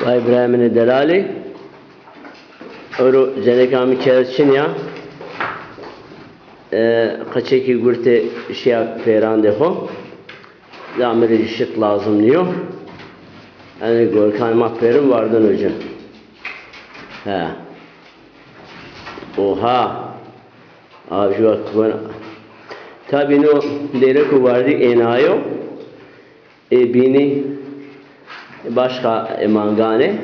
وإبراهيم الدلالي أولو زنكامي كيرتشين يا قچeki gurte şey feran defo damiri şık lazım diyor. Yani gol kaymak verim vardan hocam. He. Oha. Abi şu bak bana. Tabi no dere kuvardi enayo. Bini başka mangane.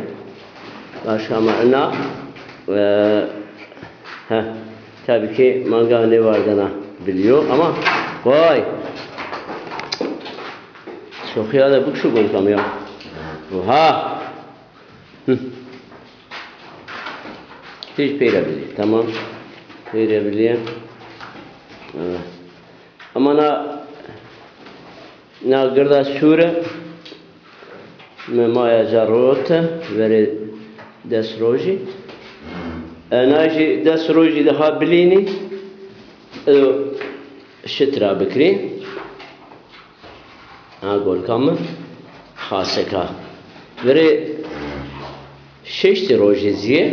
Başka mana. Tabii ki mangane vardığını biliyor ama vay. Sokuya da bu şu gol kamıyor. Oha. Hiç peyrebiliyor. Tamam. Peyrebiliyor. Ama na gırda sure memaya jarrot veri desroji ناجي دس روجي دها بليني شترا بكري أقول كم خاصة بري ششت روجي زيه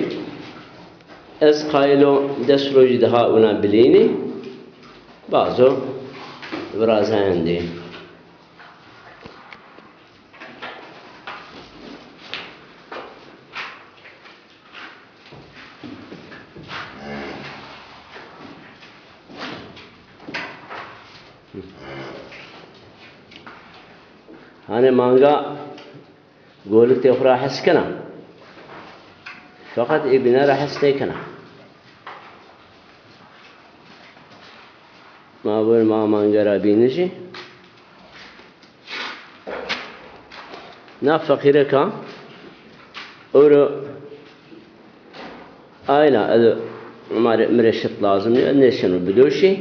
از قايلو دس روجي دها ونا بليني بعضو برازا عندي hani manga قولت أخرى حس كنا فقط ابنه راح يستيقنا ما بقول ما مانجا رابينجي نا فقيرة كا أورو أينا هذا مرشت لازم نشنو بدوشي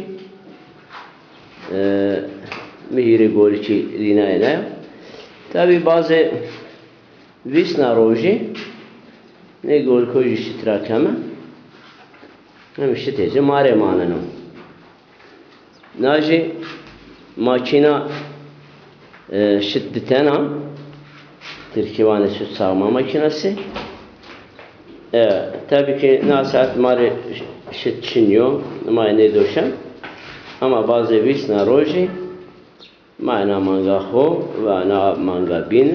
مهيري قولتي لينا هنا tabi bazı visna roji ne gol koyu şitrakama hem şitece mare manano naji makina şiddetena Türkiye'nin süt sağma makinesi tabii ki nasat mare şitçinyo ne doşan ama bazı visna roji معنا مانگا خو و نا مانگا بین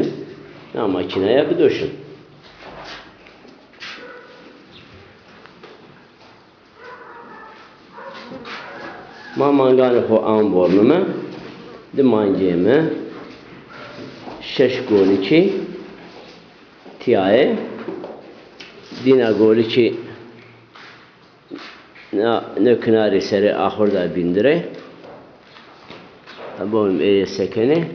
نا ماکینه بدوشن ما مانگان خو آن bornumu de mangeme şeş goliçi tiyaye dina goliçi ne kınari seri ahurda bindire abim sekene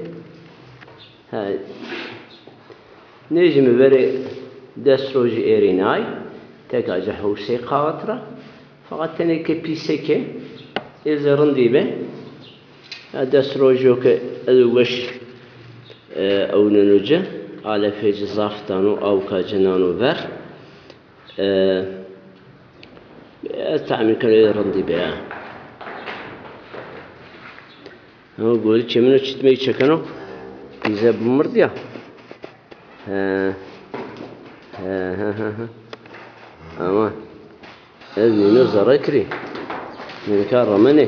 necmi veri destroji erinay tek acı husey qatra fakat teneke piseke ezerın dibe destroji yok edugş avnunuca ala feci zaftanu av kacinanu ver تعمل كل رندي بها هو قول كمنو تشتمي تشكنو إذا بمرض يا ها أما هذا نزر أكري من كار رمني